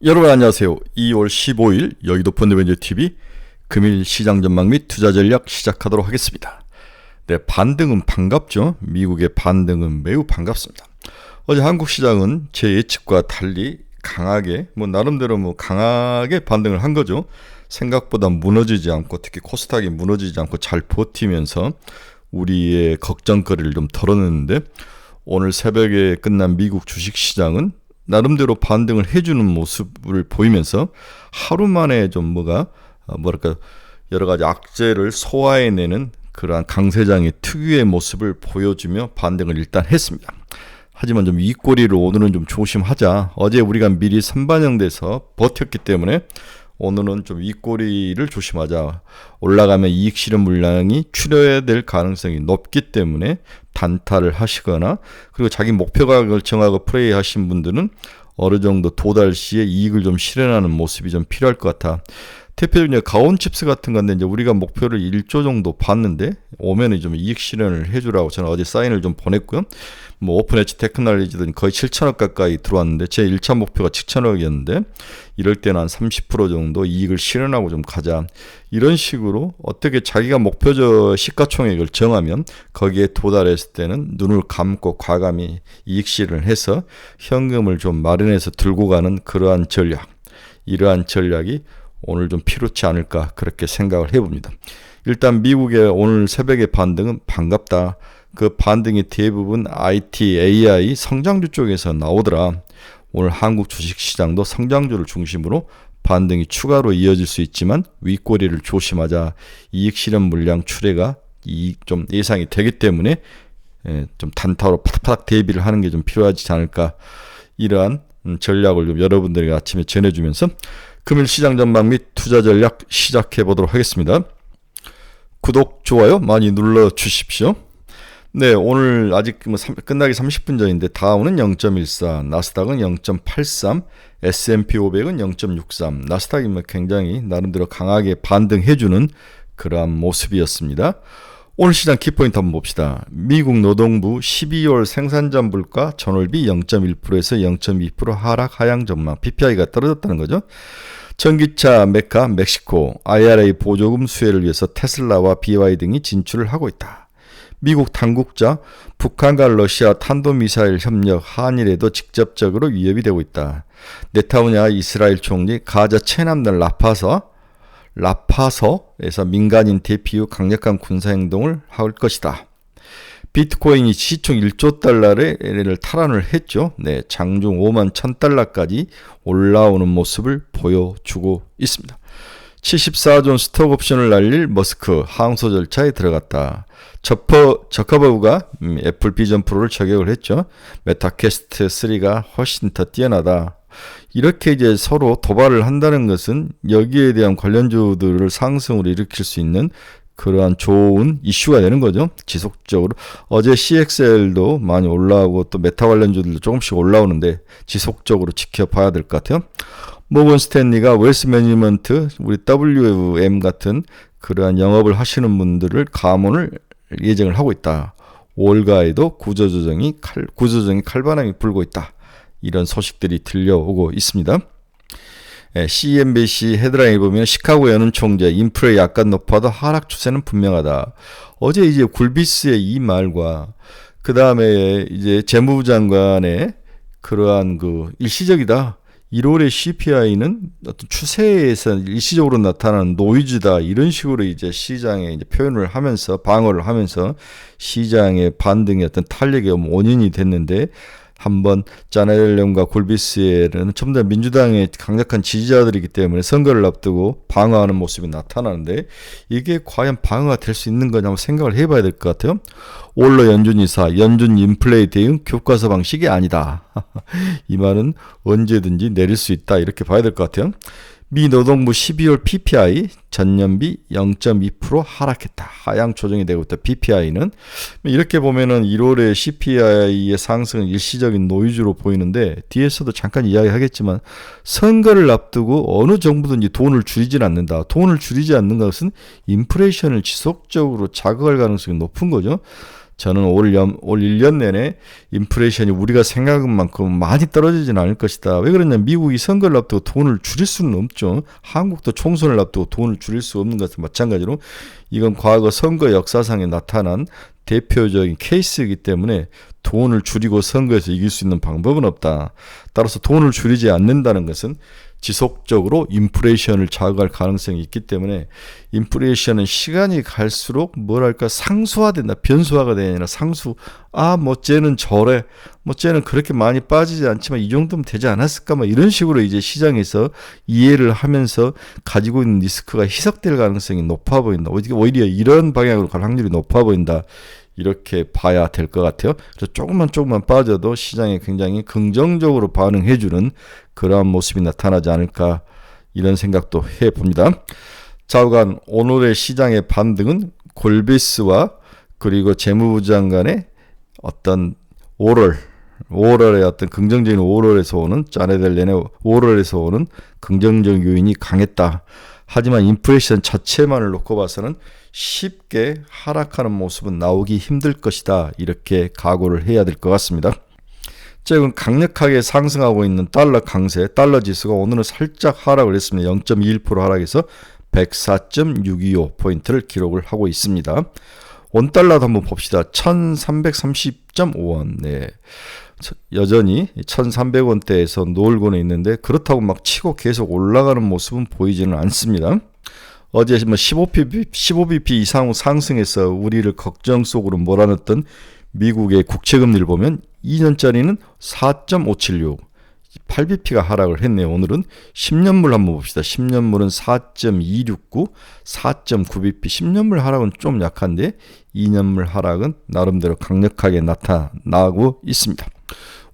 여러분 안녕하세요. 2월 15일 여의도 펀드매니저TV 금일 시장 전망 및 투자 전략 시작하도록 하겠습니다. 네, 반등은 반갑죠. 미국의 반등은 매우 반갑습니다. 어제 한국 시장은 제 예측과 달리 강하게 나름대로 강하게 반등을 한 거죠. 생각보다 무너지지 않고 특히 코스닥이 무너지지 않고 잘 버티면서 우리의 걱정거리를 좀 덜어냈는데, 오늘 새벽에 끝난 미국 주식시장은 나름대로 반등을 해주는 모습을 보이면서 하루 만에 좀 여러 가지 악재를 소화해내는 그러한 강세장의 특유의 모습을 보여주며 반등을 일단 했습니다. 하지만 좀 윗꼬리를 오늘은 좀 조심하자. 어제 우리가 미리 선반영돼서 버텼기 때문에 오늘은 좀 윗꼬리를 조심하자. 올라가면 이익 실현 물량이 줄여야 될 가능성이 높기 때문에 단타를 하시거나, 그리고 자기 목표 가격을 정하고 플레이 하신 분들은 어느 정도 도달 시에 이익을 좀 실현하는 모습이 좀 필요할 것 같아. 대표적으로 가온칩스 같은 건데 이제 우리가 목표를 1조 정도 봤는데 오면은 좀 이익 실현을 해주라고 저는 어제 사인을 좀 보냈고요. 오픈엣지 테크놀로지든 거의 7천억 가까이 들어왔는데 제 1차 목표가 7천억이었는데 이럴 때는 한 30% 정도 이익을 실현하고 좀 가자. 이런 식으로 어떻게 자기가 목표저 시가총액을 정하면 거기에 도달했을 때는 눈을 감고 과감히 이익 실현을 해서 현금을 좀 마련해서 들고 가는 그러한 전략. 이러한 전략이 오늘 좀 필요치 않을까 그렇게 생각을 해봅니다. 일단 미국의 오늘 새벽의 반등은 반갑다. 그 반등이 대부분 IT, AI 성장주 쪽에서 나오더라. 오늘 한국 주식시장도 성장주를 중심으로 반등이 추가로 이어질 수 있지만 윗꼬리를 조심하자. 이익 실현 물량 출회가 좀 예상이 되기 때문에 좀 단타로 파닥파닥 대비를 하는 게 좀 필요하지 않을까. 이러한 전략을 좀 여러분들에게 아침에 전해주면서 금일 시장 전망 및 투자 전략 시작해 보도록 하겠습니다. 구독, 좋아요 많이 눌러 주십시오. 네, 오늘 아직 끝나기 30분 전인데 다우는 0.14, 나스닥은 0.83, S&P 500은 0.63. 나스닥이 굉장히 나름대로 강하게 반등해주는 그러한 모습이었습니다. 오늘 시장 키포인트 한번 봅시다. 미국 노동부 12월 생산자 물가 전월비 0.1%에서 0.2% 하향 전망. PPI가 떨어졌다는 거죠. 전기차 메카 멕시코 IRA 보조금 수혜를 위해서 테슬라와 BYD 등이 진출을 하고 있다. 미국 당국자 북한과 러시아 탄도미사일 협력 한일에도 직접적으로 위협이 되고 있다. 네타냐후 이스라엘 총리 가자 최남단 라파서에서 민간인 대피 후 강력한 군사행동을 할 것이다. 비트코인이 시총 1조 달러를 탈환을 했죠. 네, 장중 5만 1000달러까지 올라오는 모습을 보여주고 있습니다. 74조 스톡 옵션을 날릴 머스크 항소 절차에 들어갔다. 저커버그가 애플 비전 프로를 저격을 했죠. 메타퀘스트 3가 훨씬 더 뛰어나다. 이렇게 이제 서로 도발을 한다는 것은 여기에 대한 관련주들을 상승으로 일으킬 수 있는 그러한 좋은 이슈가 되는 거죠. 지속적으로. 어제 CXL도 많이 올라오고 또 메타 관련주들도 조금씩 올라오는데 지속적으로 지켜봐야 될 것 같아요. 모건 스탠리가 웰스 매니지먼트, 우리 WM 같은 그러한 영업을 하시는 분들을 감원을 예정을 하고 있다. 월가에도 구조조정이 칼바람이 불고 있다. 이런 소식들이 들려오고 있습니다. CNBC 헤드라인을 보면 시카고 연은 총재 인플레 약간 높아도 하락 추세는 분명하다. 어제 이제 굴비스의 이 말과 그 다음에 이제 재무부 장관의 그러한 일시적이다. 1월의 CPI는 어떤 추세에서 일시적으로 나타나는 노이즈다. 이런 식으로 이제 시장에 이제 표현을 하면서 방어를 하면서 시장의 반등의 어떤 탄력의 원인이 됐는데, 한번 자넬렘과 골비스에는 전부 다 민주당의 강력한 지지자들이기 때문에 선거를 앞두고 방어하는 모습이 나타나는데 이게 과연 방어가 될 수 있는 거냐 한번 생각을 해봐야 될 것 같아요. 올러 연준 이사, 연준 인플레이 대응 교과서 방식이 아니다. 이 말은 언제든지 내릴 수 있다. 이렇게 봐야 될 것 같아요. 미 노동부 12월 PPI 전년비 0.2% 하락했다. 하향 조정이 되고 있다. PPI는 이렇게 보면은 1월에 CPI의 상승은 일시적인 노이즈로 보이는데 뒤에서도 잠깐 이야기하겠지만 선거를 앞두고 어느 정부든지 돈을 줄이질 않는다. 돈을 줄이지 않는 것은 인플레이션을 지속적으로 자극할 가능성이 높은 거죠. 저는 올 1년 내내 인플레이션이 우리가 생각한 만큼 많이 떨어지진 않을 것이다. 왜 그러냐, 미국이 선거를 앞두고 돈을 줄일 수는 없죠. 한국도 총선을 앞두고 돈을 줄일 수 없는 것과 마찬가지로 이건 과거 선거 역사상에 나타난 대표적인 케이스이기 때문에 돈을 줄이고 선거에서 이길 수 있는 방법은 없다. 따라서 돈을 줄이지 않는다는 것은 지속적으로 인플레이션을 자극할 가능성이 있기 때문에 인플레이션은 시간이 갈수록 상수화된다. 변수화가 되냐, 쟤는 저래, 쟤는 그렇게 많이 빠지지 않지만 이 정도면 되지 않았을까, 이런 식으로 이제 시장에서 이해를 하면서 가지고 있는 리스크가 희석될 가능성이 높아 보인다. 오히려 이런 방향으로 갈 확률이 높아 보인다. 이렇게 봐야 될 것 같아요. 그래서 조금만 빠져도 시장에 굉장히 긍정적으로 반응해주는 그러한 모습이 나타나지 않을까, 이런 생각도 해봅니다. 좌우간 오늘의 시장의 반등은 골비스와 그리고 재무부 장관의 어떤 5월의 어떤 긍정적인 5월에서 오는 자네트 옐런의 5월에서 오는 긍정적 요인이 강했다. 하지만 인플레이션 자체만을 놓고 봐서는 쉽게 하락하는 모습은 나오기 힘들 것이다. 이렇게 각오를 해야 될 것 같습니다. 최근 강력하게 상승하고 있는 달러 강세, 달러 지수가 오늘은 살짝 하락을 했습니다. 0.21% 하락해서 104.625포인트를 기록을 하고 있습니다. 원달러도 한번 봅시다. 1330.5원. 네. 여전히 1300원대에서 놀고는 있는데 그렇다고 막 치고 계속 올라가는 모습은 보이지는 않습니다. 어제 15bp 이상 상승해서 우리를 걱정 속으로 몰아넣었던 미국의 국채금리를 보면 2년짜리는 4.576, 8bp가 하락을 했네요. 오늘은 10년물 한번 봅시다. 10년물은 4.269, 4.9bp. 10년물 하락은 좀 약한데 2년물 하락은 나름대로 강력하게 나타나고 있습니다.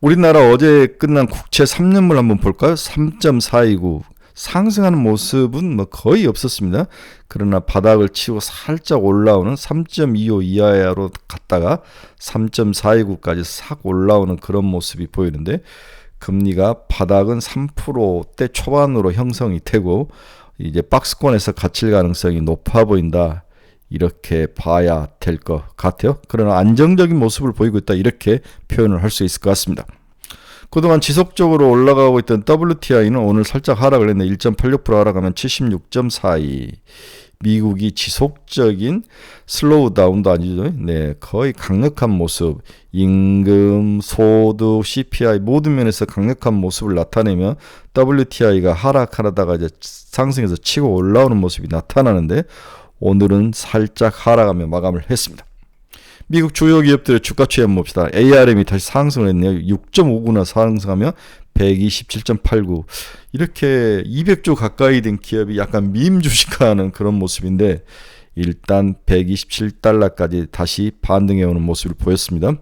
우리나라 어제 끝난 국채 3년물 한번 볼까요? 3.429. 상승하는 모습은 거의 없었습니다. 그러나 바닥을 치고 살짝 올라오는 3.25 이하로 갔다가 3.429까지 싹 올라오는 그런 모습이 보이는데, 금리가 바닥은 3%대 초반으로 형성이 되고 이제 박스권에서 갇힐 가능성이 높아 보인다. 이렇게 봐야 될 것 같아요. 그러나 안정적인 모습을 보이고 있다. 이렇게 표현을 할 수 있을 것 같습니다. 그동안 지속적으로 올라가고 있던 WTI는 오늘 살짝 하락을 했네. 1.86% 하락하면 76.42. 미국이 지속적인 슬로우다운도 아니죠. 네, 거의 강력한 모습, 임금, 소득, CPI 모든 면에서 강력한 모습을 나타내며 WTI가 하락하다가 이제 상승해서 치고 올라오는 모습이 나타나는데, 오늘은 살짝 하락하며 마감을 했습니다. 미국 주요 기업들의 주가 추이 한번 봅시다. ARM이 다시 상승을 했네요. 6.59나 상승하며 127.89. 이렇게 200조 가까이 된 기업이 약간 밈 주식화하는 그런 모습인데, 일단 127달러까지 다시 반등해오는 모습을 보였습니다.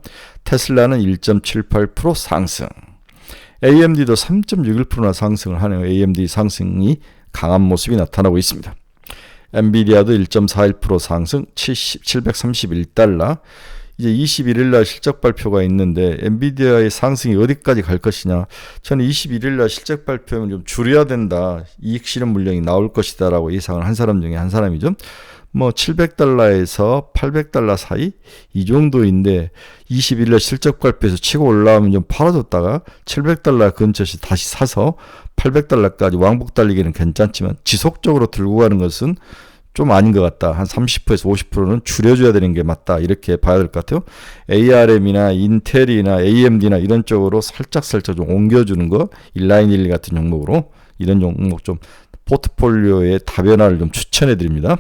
테슬라는 1.78% 상승. AMD도 3.61%나 상승을 하네요. AMD 상승이 강한 모습이 나타나고 있습니다. 엔비디아도 1.41% 상승, 731달러. 이제 21일 날 실적 발표가 있는데 엔비디아의 상승이 어디까지 갈 것이냐. 저는 21일 날 실적 발표는 좀 줄여야 된다. 이익 실현 물량이 나올 것이다라고 예상을 한 사람 중에 한 사람이죠. 700달러에서 800달러 사이 이 정도인데 21일 날 실적 발표에서 치고 올라오면 좀 팔아줬다가 700달러 근처시 다시 사서 800달러까지 왕복 달리기는 괜찮지만 지속적으로 들고 가는 것은 좀 아닌 것 같다. 한 30%에서 50%는 줄여줘야 되는 게 맞다. 이렇게 봐야 될 것 같아요. ARM이나 인텔이나 AMD나 이런 쪽으로 살짝 좀 옮겨주는 거, 인라인일리 같은 종목으로 이런 종목 좀 포트폴리오의 다변화를 좀 추천해 드립니다.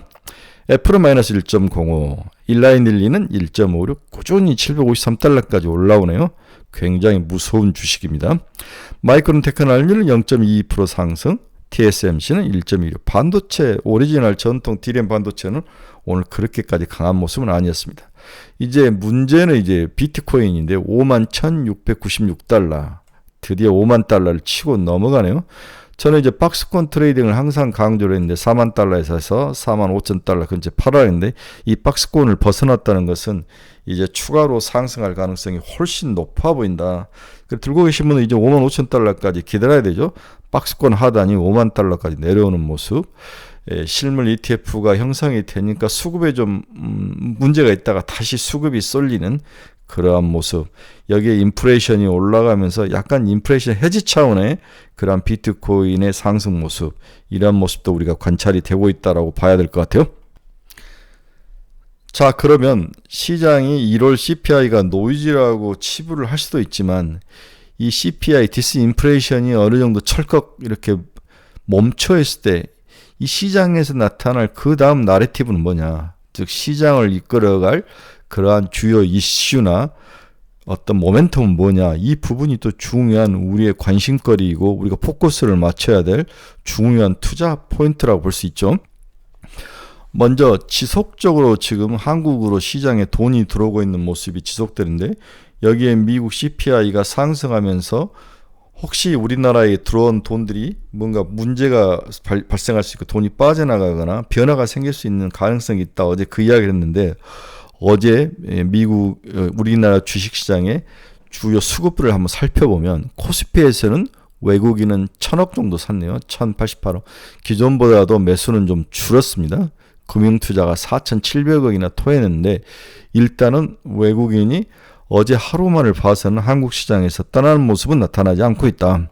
애플은 마이너스 1.05, 인라인일리는 1.56, 꾸준히 753달러까지 올라오네요. 굉장히 무서운 주식입니다. 마이크론 테크놀로지는 0.22% 상승, TSMC는 1.26. 반도체, 오리지널 전통 D램 반도체는 오늘 그렇게까지 강한 모습은 아니었습니다. 이제 문제는 이제 비트코인인데 51,696달러. 드디어 5만 달러를 치고 넘어가네요. 저는 이제 박스권 트레이딩을 항상 강조를 했는데 4만 달러에서 해서 4만 5천 달러 근처 팔아야 했는데, 이 박스권을 벗어났다는 것은 이제 추가로 상승할 가능성이 훨씬 높아 보인다. 들고 계신 분은 이제 5만 5천 달러까지 기다려야 되죠. 박스권 하단이 5만 달러까지 내려오는 모습. 실물 ETF가 형성이 되니까 수급에 좀 문제가 있다가 다시 수급이 쏠리는 그러한 모습. 여기에 인플레이션이 올라가면서 약간 인플레이션 해지 차원의 그러한 비트코인의 상승 모습, 이런 모습도 우리가 관찰이 되고 있다라고 봐야 될 것 같아요. 자, 그러면 시장이 1월 CPI가 노이즈라고 치부를 할 수도 있지만 이 CPI, 디스인플레이션이 어느 정도 철컥 이렇게 멈춰 있을 때 이 시장에서 나타날 그 다음 나래티브는 뭐냐? 즉 시장을 이끌어갈 그러한 주요 이슈나 어떤 모멘텀은 뭐냐? 이 부분이 또 중요한 우리의 관심거리이고 우리가 포커스를 맞춰야 될 중요한 투자 포인트라고 볼 수 있죠. 먼저 지속적으로 지금 한국으로 시장에 돈이 들어오고 있는 모습이 지속되는데 여기에 미국 CPI가 상승하면서 혹시 우리나라에 들어온 돈들이 뭔가 문제가 발생할 수 있고 돈이 빠져나가거나 변화가 생길 수 있는 가능성이 있다. 어제 그 이야기를 했는데 어제 미국 우리나라 주식시장의 주요 수급들을 한번 살펴보면 코스피에서는 외국인은 1,000억 정도 샀네요. 1,088억. 기존보다도 매수는 좀 줄었습니다. 금융투자가 4,700억이나 토했는데 일단은 외국인이 어제 하루만을 봐서는 한국 시장에서 떠나는 모습은 나타나지 않고 있다.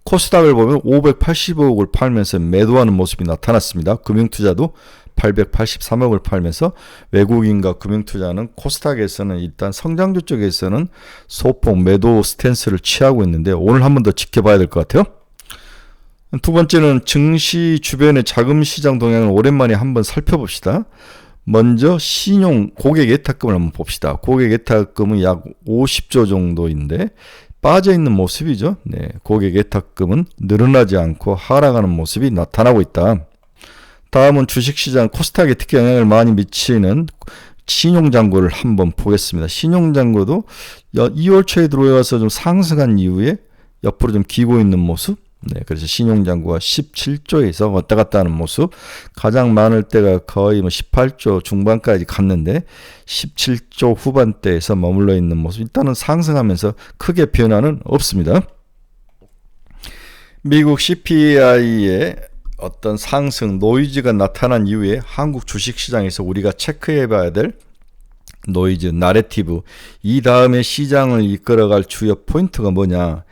코스닥을 보면 580억을 팔면서 매도하는 모습이 나타났습니다. 금융투자도 883억을 팔면서 외국인과 금융투자는 코스닥에서는 일단 성장주 쪽에서는 소폭 매도 스탠스를 취하고 있는데 오늘 한 번 더 지켜봐야 될 것 같아요. 두 번째는 증시 주변의 자금 시장 동향을 오랜만에 한번 살펴봅시다. 먼저 신용 고객 예탁금을 한번 봅시다. 고객 예탁금은 약 50조 정도인데 빠져있는 모습이죠. 네, 고객 예탁금은 늘어나지 않고 하락하는 모습이 나타나고 있다. 다음은 주식시장 코스닥에 특히 영향을 많이 미치는 신용잔고를 한번 보겠습니다. 신용잔고도 2월 초에 들어와서 좀 상승한 이후에 옆으로 좀 기고 있는 모습. 네, 그래서 신용잔고가 17조에서 왔다 갔다 하는 모습. 가장 많을 때가 거의 18조 중반까지 갔는데 17조 후반대에서 머물러 있는 모습. 일단은 상승하면서 크게 변화는 없습니다. 미국 CPI의 어떤 상승, 노이즈가 나타난 이후에 한국 주식시장에서 우리가 체크해 봐야 될 노이즈, 나래티브, 이 다음에 시장을 이끌어갈 주요 포인트가 뭐냐.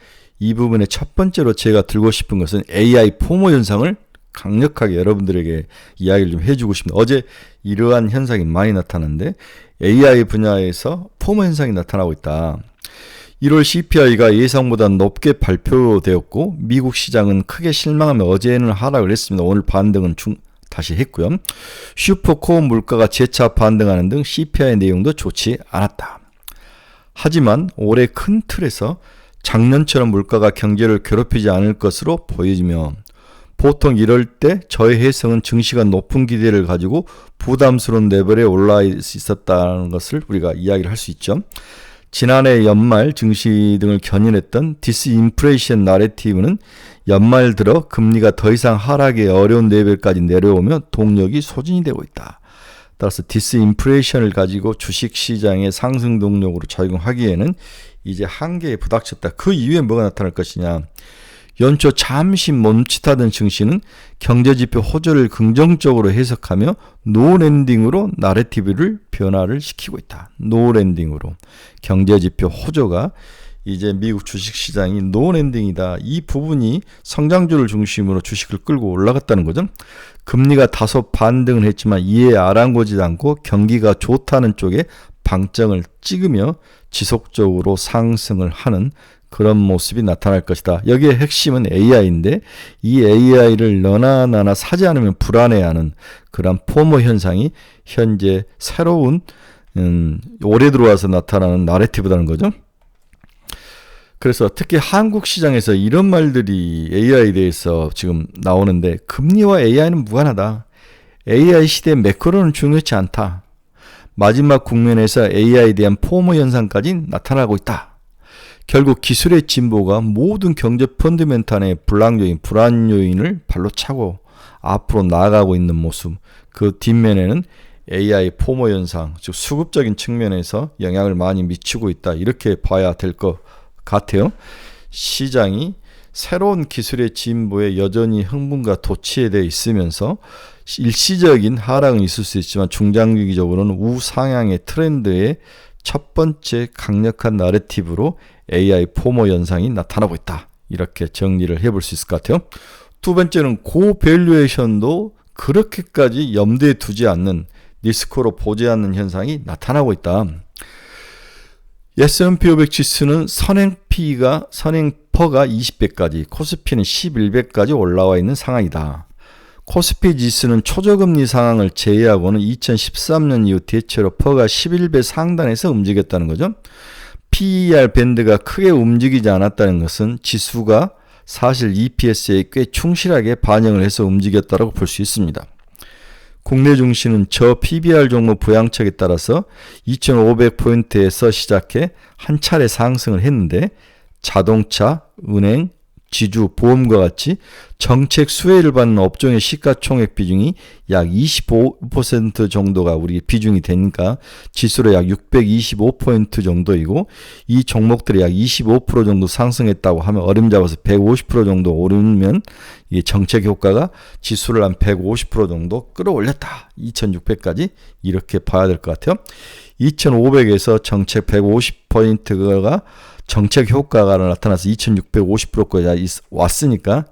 이 부분의 첫 번째로 제가 들고 싶은 것은 AI 포모 현상을 강력하게 여러분들에게 이야기를 좀 해주고 싶습니다. 어제 이러한 현상이 많이 나타났는데 AI 분야에서 포모 현상이 나타나고 있다. 1월 CPI가 예상보다 높게 발표되었고 미국 시장은 크게 실망하며 어제는 하락을 했습니다. 오늘 반등은 다시 했고요. 슈퍼코어 물가가 재차 반등하는 등 CPI 내용도 좋지 않았다. 하지만 올해 큰 틀에서 작년처럼 물가가 경제를 괴롭히지 않을 것으로 보여지며 보통 이럴 때 저의 해석은 증시가 높은 기대를 가지고 부담스러운 레벨에 올라 있었다는 것을 우리가 이야기를 할 수 있죠. 지난해 연말 증시 등을 견인했던 디스인플레이션 나래티브는 연말 들어 금리가 더 이상 하락이 어려운 레벨까지 내려오며 동력이 소진이 되고 있다. 따라서 디스인플레이션을 가지고 주식시장의 상승 동력으로 작용하기에는 이제 한계에 부닥쳤다. 그 이후에 뭐가 나타날 것이냐. 연초 잠시 멈칫하던 증시는 경제지표 호조를 긍정적으로 해석하며 노랜딩으로 나래티브를 변화를 시키고 있다. 노랜딩으로. 경제지표 호조가 이제 미국 주식시장이 노랜딩이다. 이 부분이 성장주를 중심으로 주식을 끌고 올라갔다는 거죠. 금리가 다소 반등을 했지만 이에 아랑거리지 않고 경기가 좋다는 쪽에 방점을 찍으며 지속적으로 상승을 하는 그런 모습이 나타날 것이다. 여기에 핵심은 AI인데 이 AI를 너나 나나 사지 않으면 불안해하는 그런 포모 현상이 현재 새로운 올해 들어와서 나타나는 나래티브라는 거죠. 그래서 특히 한국 시장에서 이런 말들이 AI에 대해서 지금 나오는데 금리와 AI는 무관하다. AI 시대의 매크로는 중요치 않다. 마지막 국면에서 AI에 대한 포모 현상까지 나타나고 있다. 결국 기술의 진보가 모든 경제 펀드멘탈의 불안 요인을 발로 차고 앞으로 나아가고 있는 모습. 그 뒷면에는 AI 포모 현상, 즉 수급적인 측면에서 영향을 많이 미치고 있다. 이렇게 봐야 될 것 같아요. 시장이 새로운 기술의 진보에 여전히 흥분과 도취에 대해 있으면서 일시적인 하락은 있을 수 있지만 중장기적으로는 우상향의 트렌드의 첫 번째 강력한 나래티브로 AI 포모 현상이 나타나고 있다. 이렇게 정리를 해볼 수 있을 것 같아요. 두 번째는 고밸류에이션도 그렇게까지 염두에 두지 않는 리스크로 보지 않는 현상이 나타나고 있다. S&P 500 지수는 선행퍼가 20배까지, 코스피는 11배까지 올라와 있는 상황이다. 코스피 지수는 초저금리 상황을 제외하고는 2013년 이후 대체로 퍼가 11배 상단에서 움직였다는 거죠. PER 밴드가 크게 움직이지 않았다는 것은 지수가 사실 EPS에 꽤 충실하게 반영을 해서 움직였다고 볼 수 있습니다. 국내 증시는 저 PBR 종목 부양책에 따라서 2,500포인트에서 시작해 한 차례 상승을 했는데 자동차, 은행, 지주, 보험과 같이 정책 수혜를 받는 업종의 시가총액 비중이 약 25% 정도가 우리 비중이 되니까 지수로 약 625포인트 정도이고 이 종목들이 약 25% 정도 상승했다고 하면 어림잡아서 150% 정도 오르면 이게 정책 효과가 지수를 한 150% 정도 끌어올렸다. 2600까지 이렇게 봐야 될 것 같아요. 2500에서 정책 150포인트가 정책 효과가 나타나서 2650%까지 왔으니까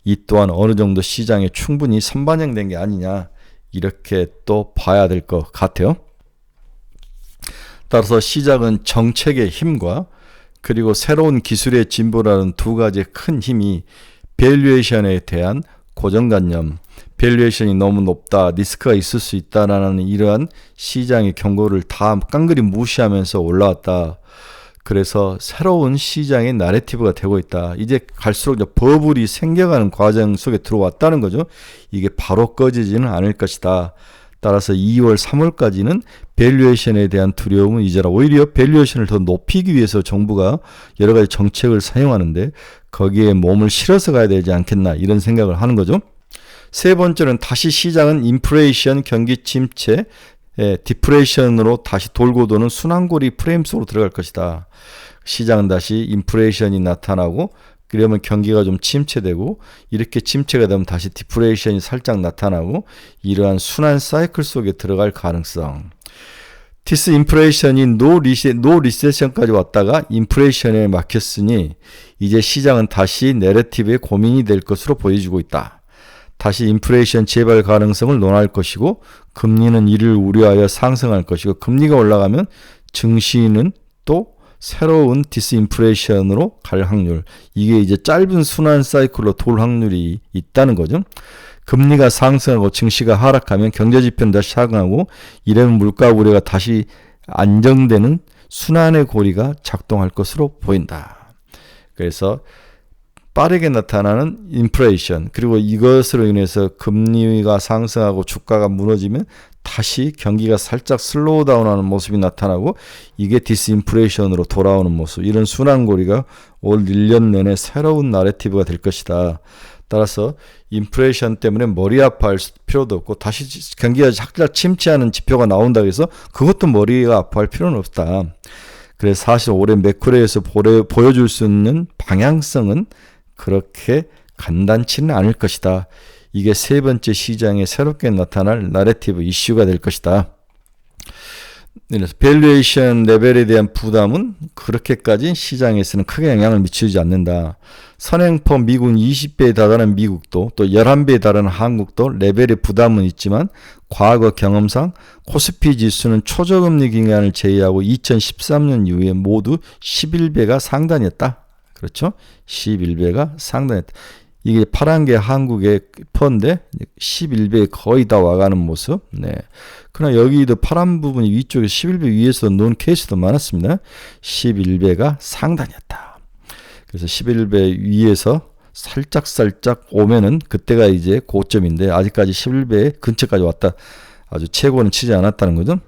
이 또한 어느 정도 시장에 충분히 선반영된 게 아니냐 이렇게 또 봐야 될 것 같아요. 따라서 시장은 정책의 힘과 그리고 새로운 기술의 진보라는 두 가지의 큰 힘이 밸류에이션에 대한 고정관념, 밸류에이션이 너무 높다, 리스크가 있을 수 있다라는 이러한 시장의 경고를 다 깡그리 무시하면서 올라왔다. 그래서 새로운 시장의 나래티브가 되고 있다. 이제 갈수록 버블이 생겨가는 과정 속에 들어왔다는 거죠. 이게 바로 꺼지지는 않을 것이다. 따라서 2월, 3월까지는 밸류에이션에 대한 두려움은 잊어라. 오히려 밸류에이션을 더 높이기 위해서 정부가 여러 가지 정책을 사용하는데 거기에 몸을 실어서 가야 되지 않겠나 이런 생각을 하는 거죠. 세 번째는 다시 시장은 인플레이션, 경기 침체, 디프레이션으로 다시 돌고 도는 순환고리 프레임 속으로 들어갈 것이다. 시장은 다시 인플레이션이 나타나고 그러면 경기가 좀 침체되고 이렇게 침체가 되면 다시 디프레이션이 살짝 나타나고 이러한 순환 사이클 속에 들어갈 가능성. 디스인플레이션이 노 리세션까지 왔다가 인플레이션에 막혔으니 이제 시장은 다시 내러티브의 고민이 될 것으로 보여지고 있다. 다시 인플레이션 재발 가능성을 논할 것이고 금리는 이를 우려하여 상승할 것이고 금리가 올라가면 증시는 또 새로운 디스인플레이션으로 갈 확률, 이게 이제 짧은 순환 사이클로 돌 확률이 있다는 거죠. 금리가 상승하고 증시가 하락하면 경제지표는 다시 하강하고 이러면 물가 우려가 다시 안정되는 순환의 고리가 작동할 것으로 보인다. 그래서 빠르게 나타나는 인플레이션, 그리고 이것으로 인해서 금리가 상승하고 주가가 무너지면 다시 경기가 살짝 슬로우 다운하는 모습이 나타나고 이게 디스인플레이션으로 돌아오는 모습, 이런 순환고리가 올 1년 내내 새로운 나래티브가 될 것이다. 따라서 인플레이션 때문에 머리 아파할 필요도 없고 다시 경기가 살짝 침체하는 지표가 나온다고 해서 그것도 머리가 아파할 필요는 없다. 그래서 사실 올해 매크로에서 보여줄 수 있는 방향성은 그렇게 간단치는 않을 것이다. 이게 세 번째 시장에 새롭게 나타날 나래티브 이슈가 될 것이다. 그래서 밸류에이션 레벨에 대한 부담은 그렇게까지 시장에서는 크게 영향을 미치지 않는다. 선행퍼 미국 20배에 달하는 미국도 또 11배에 달하는 한국도 레벨의 부담은 있지만 과거 경험상 코스피 지수는 초저금리 기간을 제외하고 2013년 이후에 모두 11배가 상단이었다. 그렇죠? 11배가 상단했다. 이게 파란 게 한국의 퍼인데 11배에 거의 다 와가는 모습. 네. 그러나 여기도 파란 부분이 위쪽에 11배 위에서 놓은 케이스도 많았습니다. 11배가 상단이었다. 그래서 11배 위에서 살짝 오면은 그때가 이제 고점인데 아직까지 11배 근처까지 왔다. 아주 최고는 치지 않았다는 거죠.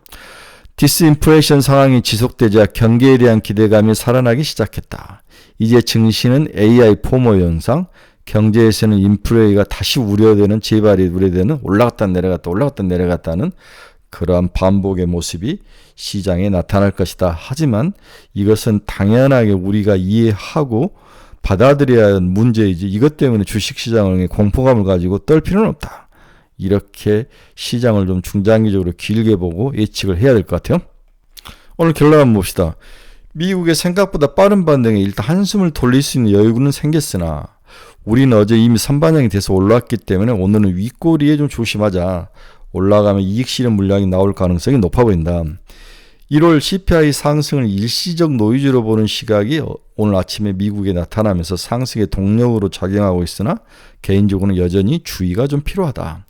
디스인플레이션 상황이 지속되자 경기에 대한 기대감이 살아나기 시작했다. 이제 증시는 AI 포모 현상, 경제에서는 인플레이가 다시 우려되는, 재발이 우려되는, 올라갔다 내려갔다는 그러한 반복의 모습이 시장에 나타날 것이다. 하지만 이것은 당연하게 우리가 이해하고 받아들여야 하는 문제이지 이것 때문에 주식시장에 공포감을 가지고 떨 필요는 없다. 이렇게 시장을 좀 중장기적으로 길게 보고 예측을 해야 될 것 같아요. 오늘 결론 한번 봅시다. 미국의 생각보다 빠른 반등에 일단 한숨을 돌릴 수 있는 여유는 생겼으나 우리는 어제 이미 선반영이 돼서 올라왔기 때문에 오늘은 윗꼬리에 좀 조심하자. 올라가면 이익 실현 물량이 나올 가능성이 높아 보인다. 1월 CPI 상승을 일시적 노이즈로 보는 시각이 오늘 아침에 미국에 나타나면서 상승의 동력으로 작용하고 있으나 개인적으로는 여전히 주의가 좀 필요하다.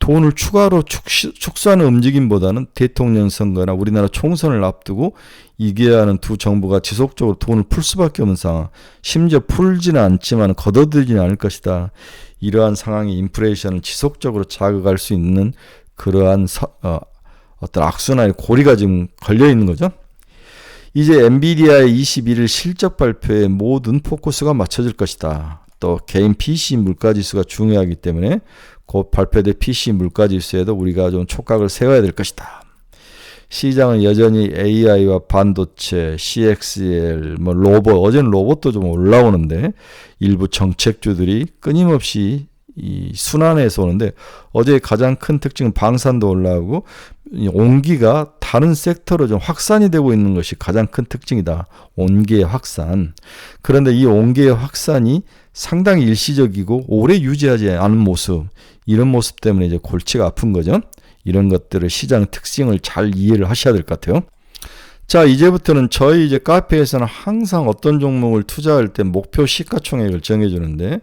돈을 추가로 축소하는 움직임보다는 대통령 선거나 우리나라 총선을 앞두고 이겨야 하는 두 정부가 지속적으로 돈을 풀 수밖에 없는 상황, 심지어 풀지는 않지만 걷어들이지는 않을 것이다. 이러한 상황이 인플레이션을 지속적으로 자극할 수 있는 그러한 어떤 악순환의 고리가 지금 걸려있는 거죠. 이제 엔비디아의 21일 실적 발표에 모든 포커스가 맞춰질 것이다. 또 개인 PC 물가지수가 중요하기 때문에 곧 발표될 PC 물가지수에도 우리가 좀 촉각을 세워야 될 것이다. 시장은 여전히 AI와 반도체, CXL, 로봇, 어제는 로봇도 좀 올라오는데 일부 정책주들이 끊임없이 이 순환해서 오는데 어제 가장 큰 특징은 방산도 올라오고 온기가 다른 섹터로 좀 확산이 되고 있는 것이 가장 큰 특징이다. 온기의 확산. 그런데 이 온기의 확산이 상당히 일시적이고 오래 유지하지 않은 모습, 이런 모습 때문에 이제 골치가 아픈 거죠. 이런 것들을 시장 특징을 잘 이해를 하셔야 될 것 같아요. 자, 이제부터는 저희 이제 카페에서는 항상 어떤 종목을 투자할 때 목표 시가총액을 정해주는데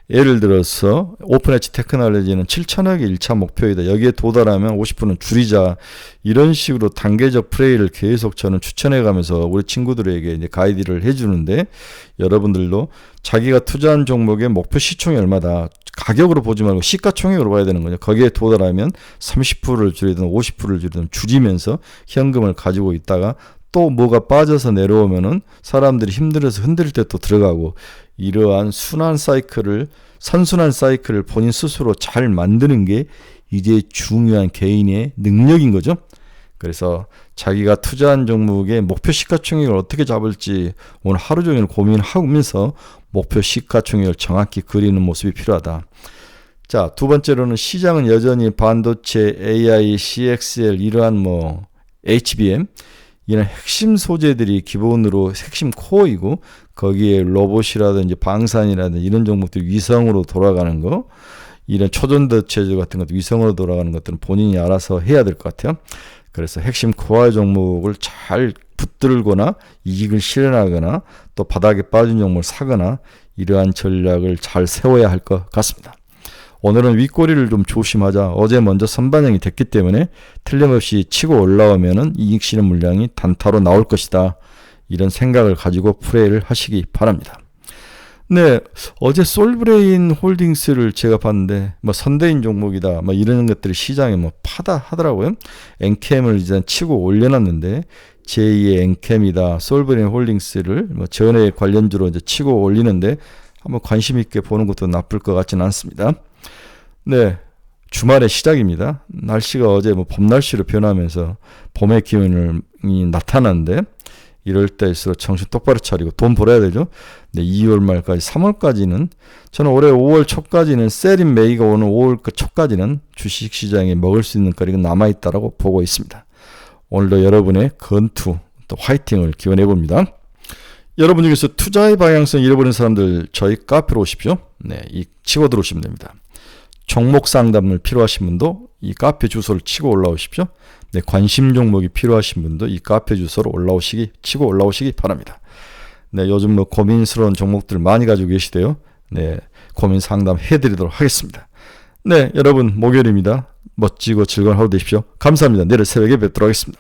예를 들어서 오픈엣지 테크놀로지는 7천억이 1차 목표이다. 여기에 도달하면 50%는 줄이자. 이런 식으로 단계적 플레이를 계속 저는 추천해가면서 우리 친구들에게 이제 가이드를 해주는데 여러분들도 자기가 투자한 종목의 목표 시총이 얼마다. 가격으로 보지 말고 시가총액으로 봐야 되는 거죠. 거기에 도달하면 30%를 줄이든 50%를 줄이든 줄이면서 현금을 가지고 있다가 또 뭐가 빠져서 내려오면은 사람들이 힘들어서 흔들 때 또 들어가고 이러한 선순환 사이클을 본인 스스로 잘 만드는 게 이제 중요한 개인의 능력인 거죠. 그래서 자기가 투자한 종목의 목표 시가총액을 어떻게 잡을지 오늘 하루 종일 고민하면서 목표 시가총액을 정확히 그리는 모습이 필요하다. 자, 두 번째로는 시장은 여전히 반도체, AI, CXL 이러한 HBM 이런 핵심 소재들이 기본으로 핵심 코어이고 거기에 로봇이라든지 방산이라든지 이런 종목들이 위성으로 돌아가는 거, 이런 초전도체들 같은 것도 위성으로 돌아가는 것들은 본인이 알아서 해야 될 것 같아요. 그래서 핵심 코어 종목을 잘 붙들거나 이익을 실현하거나 또 바닥에 빠진 종목을 사거나 이러한 전략을 잘 세워야 할 것 같습니다. 오늘은 윗꼬리를 좀 조심하자. 어제 먼저 선반영이 됐기 때문에 틀림없이 치고 올라오면은 이익 실현 물량이 단타로 나올 것이다. 이런 생각을 가지고 플레이를 하시기 바랍니다. 네, 어제 솔브레인 홀딩스를 제가 봤는데 선대인 종목이다. 이런 것들이 시장에 파다 하더라고요. 엔캠을 이제 치고 올려놨는데 제2의 엔캠이다. 솔브레인 홀딩스를 전에 관련주로 이제 치고 올리는데 한번 관심 있게 보는 것도 나쁠 것 같지는 않습니다. 네, 주말의 시작입니다. 날씨가 어제 봄날씨로 변하면서 봄의 기운이 나타났는데 이럴 때일수록 정신 똑바로 차리고 돈 벌어야 되죠. 네, 2월 말까지 3월까지는 저는 올해 5월 초까지는 셀인 메이가 오는 5월 초까지는 주식시장에 먹을 수 있는 거리가 남아있다고 보고 있습니다. 오늘도 여러분의 건투 또 화이팅을 기원해 봅니다. 여러분 중에서 투자의 방향성 잃어버린 사람들 저희 카페로 오십시오. 네, 치고 들어오시면 됩니다. 종목 상담을 필요하신 분도 이 카페 주소를 치고 올라오십시오. 네, 관심 종목이 필요하신 분도 이 카페 주소로 치고 올라오시기 바랍니다. 네, 요즘 고민스러운 종목들 많이 가지고 계시대요. 네, 고민 상담 해드리도록 하겠습니다. 네, 여러분 목요일입니다. 멋지고 즐거운 하루 되십시오. 감사합니다. 내일 새벽에 뵙도록 하겠습니다.